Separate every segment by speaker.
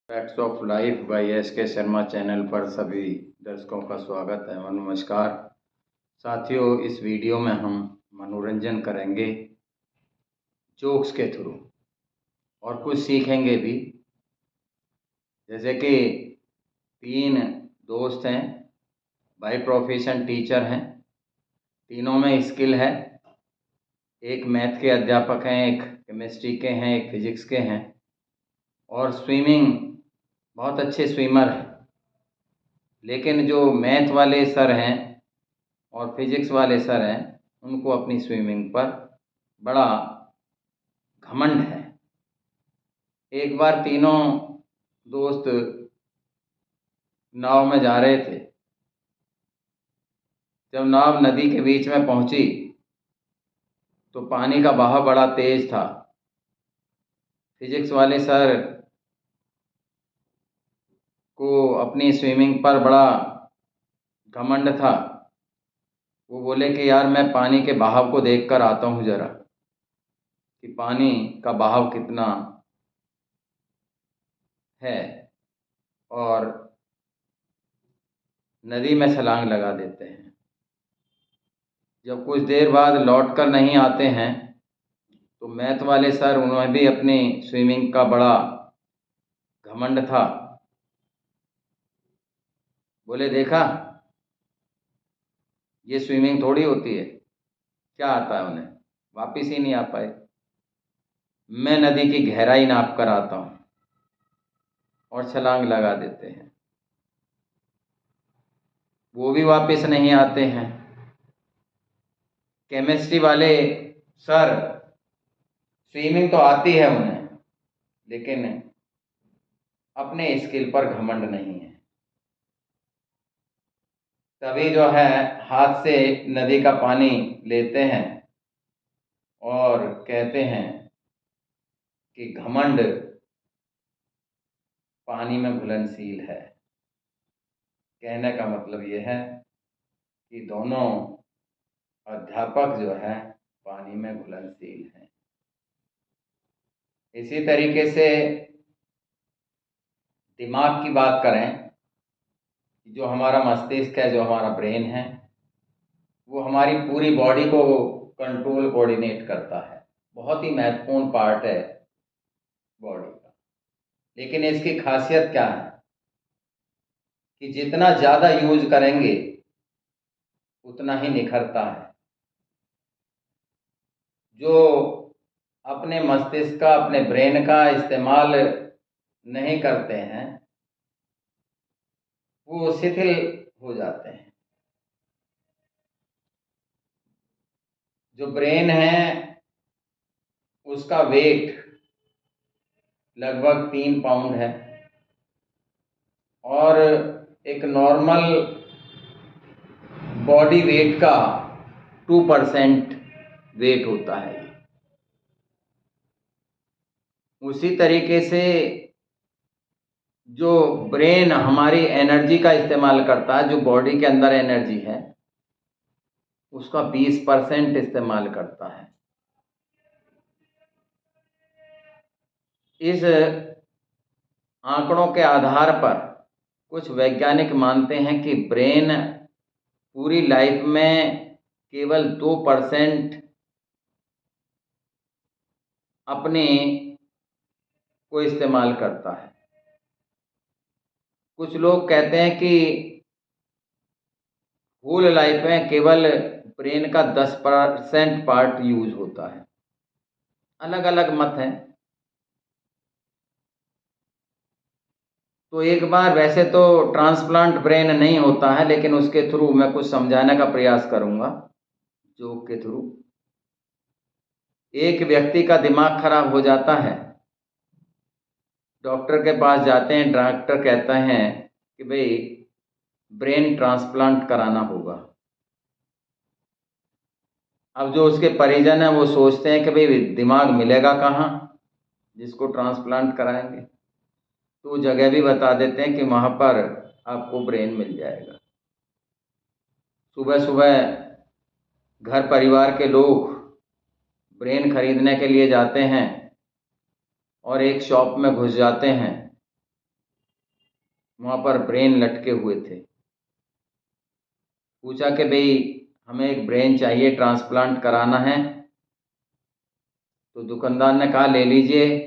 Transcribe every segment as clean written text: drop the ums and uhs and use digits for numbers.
Speaker 1: Facts of life by S K. Sharma channel पर सभी दर्शकों का स्वागत है और नमस्कार। साथियों, इस वीडियो में हम मनोरंजन करेंगे जोक्स के थ्रू और कुछ सीखेंगे भी। जैसे कि 3 दोस्त हैं, बाय प्रोफेशन टीचर हैं, तीनों में स्किल है। एक मैथ के अध्यापक हैं, एक केमिस्ट्री के हैं, एक फिजिक्स के हैं और स्विमिंग बहुत अच्छे स्विमर हैं। लेकिन जो मैथ वाले सर हैं और फिजिक्स वाले सर हैं, उनको अपनी स्विमिंग पर बड़ा घमंड है। एक बार तीनों दोस्त नाव में जा रहे थे। जब नाव नदी के बीच में पहुंची तो पानी का बहाव बड़ा तेज था। फिजिक्स वाले सर को अपनी स्विमिंग पर बड़ा घमंड था। वो बोले कि यार, मैं पानी के बहाव को देखकर आता हूँ ज़रा कि पानी का बहाव कितना है, और नदी में छलांग लगा देते हैं। जब कुछ देर बाद लौट कर नहीं आते हैं तो मैथ वाले सर, उन्होंने भी अपनी स्विमिंग का बड़ा घमंड था। बोले, देखा, ये स्विमिंग थोड़ी होती है, क्या आता है उन्हें, वापिस ही नहीं आ पाए। मैं नदी की गहराई नाप कर आता हूँ और छलांग लगा देते हैं, वो भी वापस नहीं आते हैं। केमिस्ट्री वाले सर, स्विमिंग तो आती है उन्हें, लेकिन अपने स्किल पर घमंड नहीं है। तभी जो है, हाथ से नदी का पानी लेते हैं और कहते हैं कि घमंड पानी में घुलनशील है। कहने का मतलब ये है कि दोनों अध्यापक जो है पानी में घुलनशील हैं। इसी तरीके से दिमाग की बात करें, जो हमारा मस्तिष्क है, जो हमारा ब्रेन है, वो हमारी पूरी बॉडी को कंट्रोल कोऑर्डिनेट करता है। बहुत ही महत्वपूर्ण पार्ट है बॉडी का। लेकिन इसकी खासियत क्या है कि जितना ज़्यादा यूज करेंगे उतना ही निखरता है। जो अपने मस्तिष्क का, अपने ब्रेन का इस्तेमाल नहीं करते हैं, वो शिथिल हो जाते हैं। जो ब्रेन है उसका वेट लगभग 3 पाउंड है और एक नॉर्मल बॉडी वेट का 2% वेट होता है। उसी तरीके से जो ब्रेन हमारी एनर्जी का इस्तेमाल करता है, जो बॉडी के अंदर एनर्जी है, उसका 20% इस्तेमाल करता है। इस आंकड़ों के आधार पर कुछ वैज्ञानिक मानते हैं कि ब्रेन पूरी लाइफ में केवल 2% अपने को इस्तेमाल करता है। कुछ लोग कहते हैं कि होल लाइफ में केवल ब्रेन का 10% पार्ट यूज होता है। अलग अलग मत हैं। तो एक बार, वैसे तो ट्रांसप्लांट ब्रेन नहीं होता है, लेकिन उसके थ्रू मैं कुछ समझाने का प्रयास करूंगा, जोक के थ्रू। एक व्यक्ति का दिमाग खराब हो जाता है, डॉक्टर के पास जाते हैं। डॉक्टर कहते हैं कि भाई, ब्रेन ट्रांसप्लांट कराना होगा। अब जो उसके परिजन हैं वो सोचते हैं कि भाई, दिमाग मिलेगा कहाँ जिसको ट्रांसप्लांट कराएंगे। तो जगह भी बता देते हैं कि वहाँ पर आपको ब्रेन मिल जाएगा। सुबह सुबह घर परिवार के लोग ब्रेन खरीदने के लिए जाते हैं और एक शॉप में घुस जाते हैं। वहाँ पर ब्रेन लटके हुए थे। पूछा कि भाई हमें एक ब्रेन चाहिए, ट्रांसप्लांट कराना है। तो दुकानदार ने कहा ले लीजिए,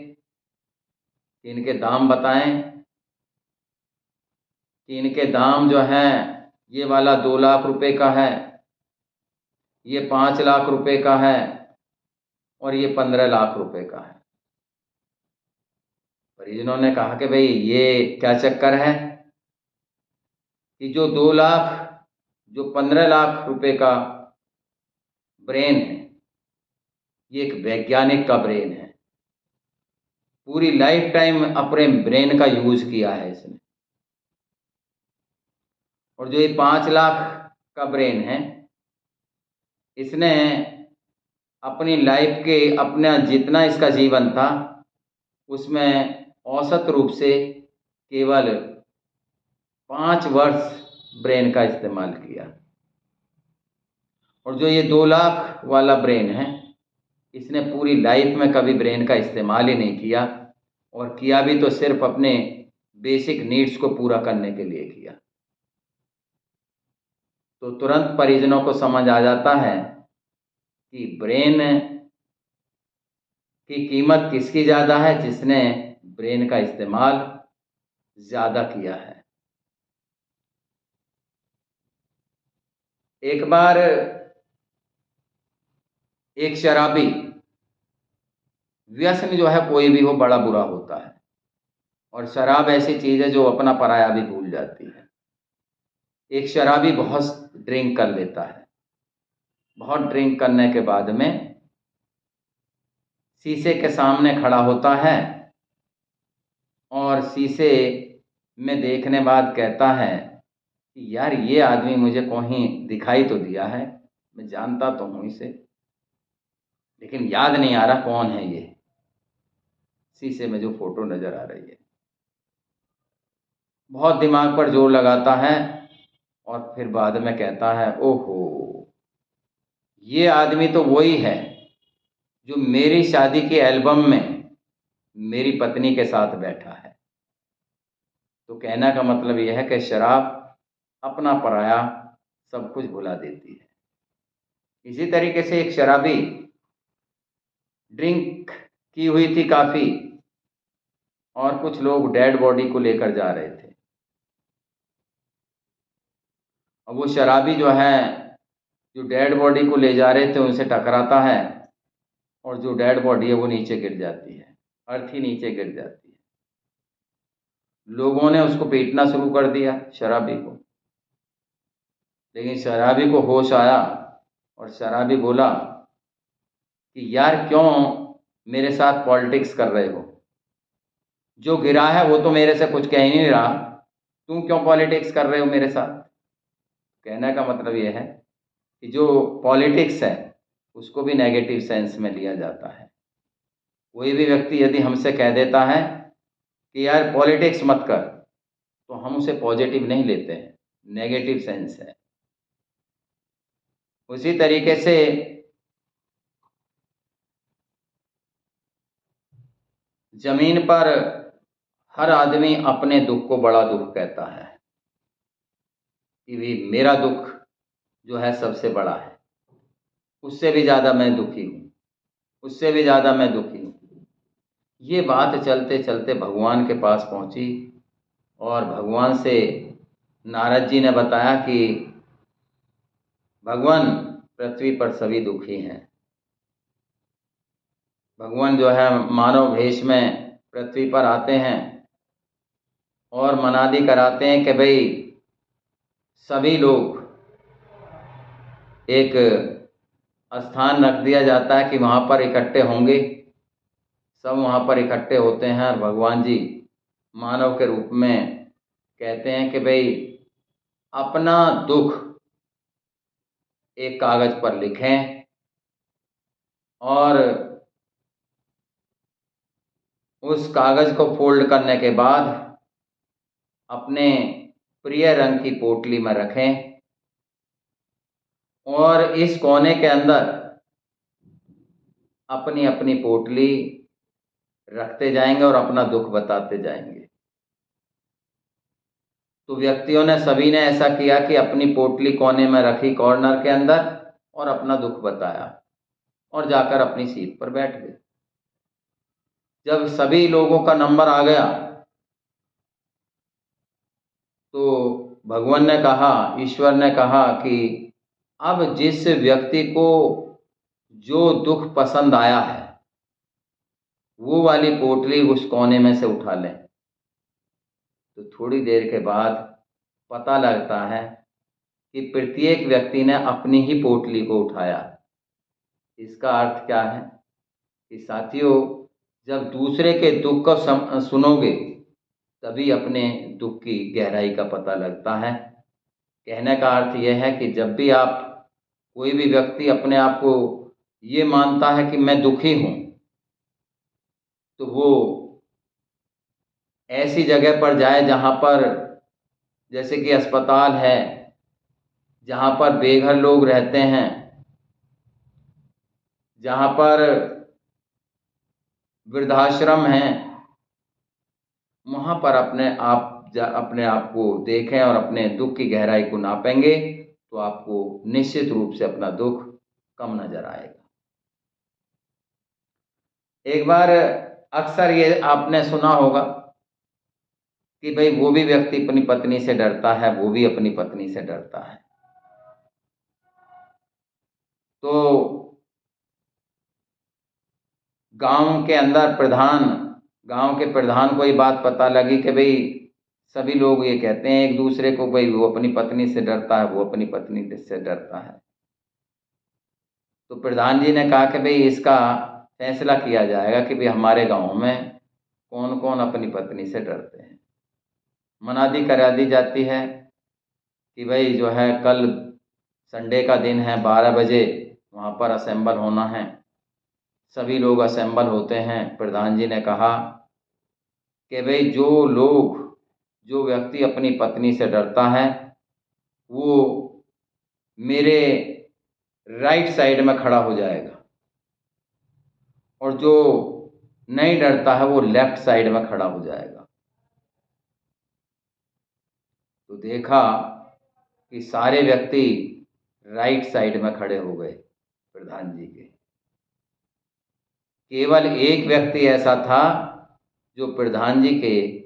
Speaker 1: कि इनके दाम बताएं। कि इनके दाम जो हैं, ये वाला 2 लाख रुपए का है, ये 5 लाख रुपए का है, और ये 15 लाख रुपए का है। परिजनों ने कहा कि भाई ये क्या चक्कर है कि जो 2 लाख, जो 15 लाख रुपए का ब्रेन है, ये एक वैज्ञानिक का ब्रेन है। पूरी लाइफ टाइम अपने ब्रेन का यूज किया है इसने। और जो ये 5 लाख का ब्रेन है, इसने अपनी लाइफ के अपना जितना इसका जीवन था उसमें औसत रूप से केवल 5 वर्ष ब्रेन का इस्तेमाल किया। और जो ये 2 लाख वाला ब्रेन है, इसने पूरी लाइफ में कभी ब्रेन का इस्तेमाल ही नहीं किया, और किया भी तो सिर्फ अपने बेसिक नीड्स को पूरा करने के लिए किया। तो तुरंत परिजनों को समझ आ जाता है कि ब्रेन की कीमत किसकी ज़्यादा है, जिसने ब्रेन का इस्तेमाल ज़्यादा किया है। एक बार एक शराबी, व्यसन जो है कोई भी हो बड़ा बुरा होता है, और शराब ऐसी चीज़ है जो अपना पराया भी भूल जाती है। एक शराबी बहुत ड्रिंक कर लेता है। बहुत ड्रिंक करने के बाद में शीशे के सामने खड़ा होता है, और शीशे में देखने बाद कहता है कि यार ये आदमी मुझे कहीं दिखाई तो दिया है, मैं जानता तो हूँ इसे, लेकिन याद नहीं आ रहा कौन है ये शीशे में जो फोटो नज़र आ रही है। बहुत दिमाग पर जोर लगाता है, और फिर बाद में कहता है ओहो, ये आदमी तो वही है जो मेरी शादी के एल्बम में मेरी पत्नी के साथ बैठा है। तो कहने का मतलब यह है कि शराब अपना पराया सब कुछ भुला देती है। इसी तरीके से एक शराबी ड्रिंक की हुई थी काफ़ी, और कुछ लोग डेड बॉडी को लेकर जा रहे थे। अब वो शराबी जो है, जो डेड बॉडी को ले जा रहे थे उनसे टकराता है, और जो डेड बॉडी है वो नीचे गिर जाती है, अर्थी नीचे गिर जाती है। लोगों ने उसको पीटना शुरू कर दिया शराबी को, लेकिन शराबी को होश आया, और शराबी बोला कि यार क्यों मेरे साथ पॉलिटिक्स कर रहे हो, जो गिरा है वो तो मेरे से कुछ कह ही नहीं रहा, तुम क्यों पॉलिटिक्स कर रहे हो मेरे साथ। कहने का मतलब ये है कि जो पॉलिटिक्स है उसको भी नेगेटिव सेंस में लिया जाता है। कोई भी व्यक्ति यदि हमसे कह देता है कि यार पॉलिटिक्स मत कर, तो हम उसे पॉजिटिव नहीं लेते हैं, नेगेटिव सेंस है। उसी तरीके से जमीन पर हर आदमी अपने दुख को बड़ा दुख कहता है कि भी मेरा दुख जो है सबसे बड़ा है, उससे भी ज़्यादा मैं दुखी हूँ, उससे भी ज़्यादा मैं दुखी हूँ। ये बात चलते चलते भगवान के पास पहुँची, और भगवान से नारद जी ने बताया कि भगवान पृथ्वी पर सभी दुखी हैं। भगवान जो है मानव भेष में पृथ्वी पर आते हैं, और मनादी कराते हैं कि भाई सभी लोग, एक स्थान रख दिया जाता है कि वहाँ पर इकट्ठे होंगे। सब वहाँ पर इकट्ठे होते हैं, और भगवान जी मानव के रूप में कहते हैं कि भाई अपना दुख एक कागज़ पर लिखें, और उस कागज़ को फोल्ड करने के बाद अपने प्रिय रंग की पोटली में रखें, और इस कोने के अंदर अपनी अपनी पोटली रखते जाएंगे और अपना दुख बताते जाएंगे। तो व्यक्तियों ने सभी ने ऐसा किया कि अपनी पोटली कोने में रखी कॉर्नर के अंदर और अपना दुख बताया और जाकर अपनी सीट पर बैठ गए। जब सभी लोगों का नंबर आ गया तो भगवान ने कहा, ईश्वर ने कहा कि अब जिस व्यक्ति को जो दुख पसंद आया है वो वाली पोटली उस कोने में से उठा लें। तो थोड़ी देर के बाद पता लगता है कि प्रत्येक व्यक्ति ने अपनी ही पोटली को उठाया। इसका अर्थ क्या है कि साथियों, जब दूसरे के दुख को सुनोगे तभी अपने दुख की गहराई का पता लगता है। कहने का अर्थ यह है कि जब भी आप, कोई भी व्यक्ति अपने आप को ये मानता है कि मैं दुखी हूँ, तो वो ऐसी जगह पर जाए जहाँ पर, जैसे कि अस्पताल है, जहाँ पर बेघर लोग रहते हैं, जहाँ पर वृद्धाश्रम हैं, वहाँ पर अपने आप को देखें और अपने दुख की गहराई को नापेंगे तो आपको निश्चित रूप से अपना दुख कम नजर आएगा। एक बार अक्सर ये आपने सुना होगा कि भाई वो भी व्यक्ति अपनी पत्नी से डरता है, वो भी अपनी पत्नी से डरता है। तो गांव के प्रधान को ये बात पता लगी कि भाई सभी लोग ये कहते हैं एक दूसरे को, भाई वो अपनी पत्नी से डरता है, वो अपनी पत्नी से डरता है। तो प्रधान जी ने कहा कि भाई इसका फैसला किया जाएगा कि भाई हमारे गांव में कौन कौन अपनी पत्नी से डरते हैं। मनादी करा दी जाती है कि भाई जो है कल संडे का दिन है, 12 बजे वहाँ पर असेंबल होना है। सभी लोग असेंबल होते हैं। प्रधान जी ने कहा कि भाई जो व्यक्ति अपनी पत्नी से डरता है वो मेरे राइट साइड में खड़ा हो जाएगा और जो नहीं डरता है वो लेफ्ट साइड में खड़ा हो जाएगा। तो देखा कि सारे व्यक्ति राइट साइड में खड़े हो गए प्रधान जी के। केवल एक व्यक्ति ऐसा था जो प्रधान जी के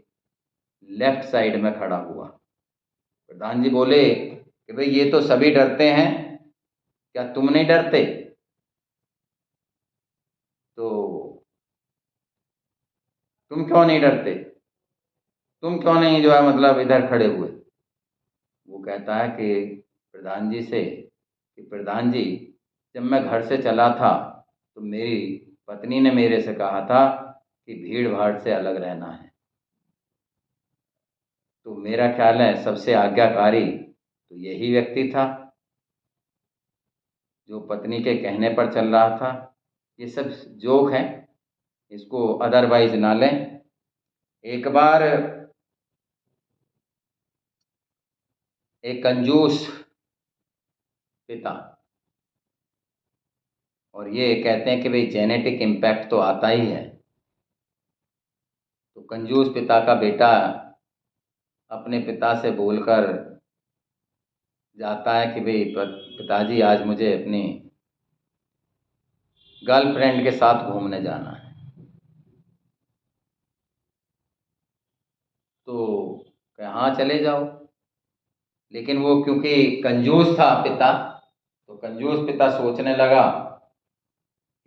Speaker 1: लेफ्ट साइड में खड़ा हुआ। प्रधान जी बोले कि भाई ये तो सभी डरते हैं, क्या तुम नहीं डरते? तो तुम क्यों नहीं डरते? तुम क्यों नहीं जो है मतलब इधर खड़े हुए? वो कहता है कि प्रधान जी से कि प्रधान जी, जब मैं घर से चला था तो मेरी पत्नी ने मेरे से कहा था कि भीड़ भाड़ से अलग रहना है। तो मेरा ख्याल है सबसे आज्ञाकारी तो यही व्यक्ति था जो पत्नी के कहने पर चल रहा था। ये सब जोक है, इसको अदरवाइज ना लें। एक बार एक कंजूस पिता, और ये कहते हैं कि भाई जेनेटिक इम्पैक्ट तो आता ही है, तो कंजूस पिता का बेटा अपने पिता से बोलकर जाता है कि भाई पिताजी, आज मुझे अपनी गर्लफ्रेंड के साथ घूमने जाना है। तो कहा हाँ चले जाओ। लेकिन वो क्योंकि कंजूस था पिता, तो कंजूस पिता सोचने लगा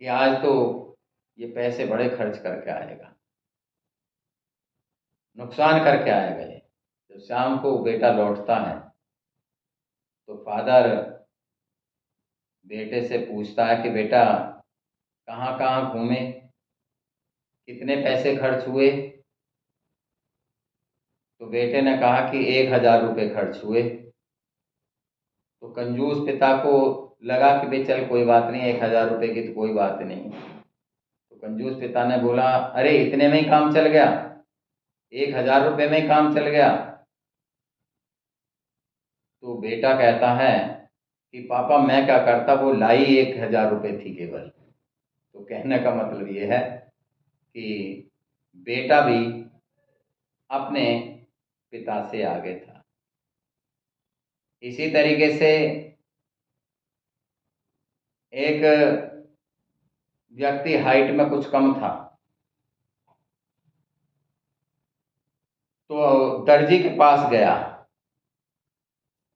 Speaker 1: कि आज तो ये पैसे बड़े खर्च करके आएगा, नुकसान करके आएगा ये। जब शाम को बेटा लौटता है तो फादर बेटे से पूछता है कि बेटा कहाँ कहाँ घूमे, कितने पैसे खर्च हुए? तो बेटे ने कहा कि 1,000 रुपये खर्च हुए। तो कंजूस पिता को लगा कि भाई चल कोई बात नहीं, 1,000 रुपये की तो कोई बात नहीं। तो कंजूस पिता ने बोला, अरे इतने में ही काम चल गया, 1,000 रुपये में ही काम चल गया? तो बेटा कहता है कि पापा मैं क्या करता, वो लाई 1,000 रुपये थी केवल। तो कहने का मतलब ये है कि बेटा भी अपने पिता से आगे था। इसी तरीके से एक व्यक्ति हाइट में कुछ कम था, तो दर्जी के पास गया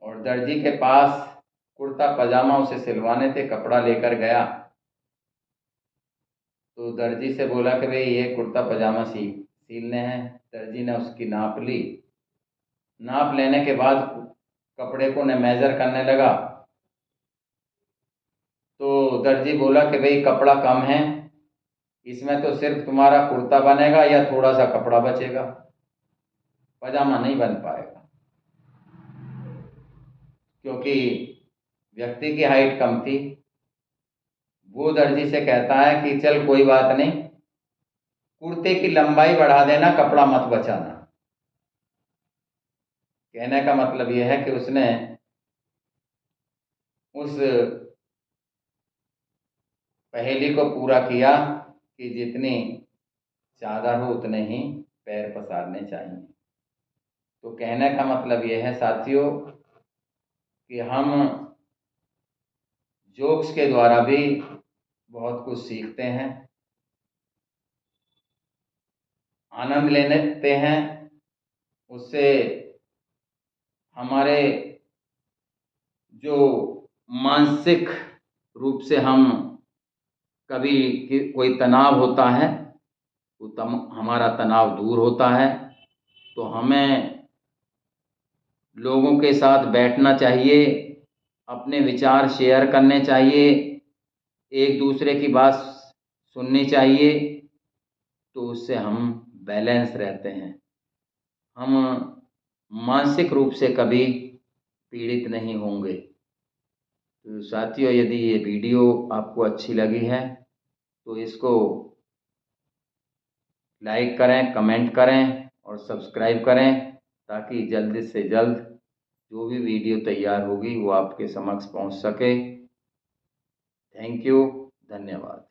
Speaker 1: और दर्जी के पास कुर्ता पजामा उसे सिलवाने थे, कपड़ा लेकर गया। तो दर्जी से बोला कि भाई ये कुर्ता पजामा सिलने हैं। दर्जी ने उसकी नाप ली। नाप लेने के बाद कपड़े को मेजर करने लगा। तो दर्जी बोला कि भाई कपड़ा कम है, इसमें तो सिर्फ तुम्हारा कुर्ता बनेगा या थोड़ा सा कपड़ा बचेगा, पजामा नहीं बन पाएगा। क्योंकि व्यक्ति की हाइट कम थी। वो दर्जी से कहता है कि चल कोई बात नहीं, कुर्ते की लंबाई बढ़ा देना, कपड़ा मत बचाना। कहने का मतलब यह है कि उसने उस पहेली को पूरा किया कि जितनी चादर हो उतने ही पैर पसारने चाहिए। तो कहने का मतलब यह है साथियों कि हम जोक्स के द्वारा भी बहुत कुछ सीखते हैं, आनंद लेते हैं। उससे हमारे जो मानसिक रूप से हम कभी कोई तनाव होता है, वो हमारा तनाव दूर होता है। तो हमें लोगों के साथ बैठना चाहिए, अपने विचार शेयर करने चाहिए, एक दूसरे की बात सुननी चाहिए। तो उससे हम बैलेंस रहते हैं, हम मानसिक रूप से कभी पीड़ित नहीं होंगे। तो साथियों, यदि ये वीडियो आपको अच्छी लगी है तो इसको लाइक करें, कमेंट करें और सब्सक्राइब करें, ताकि जल्द से जल्द जो भी वीडियो तैयार होगी वो आपके समक्ष पहुंच सके। थैंक यू, धन्यवाद।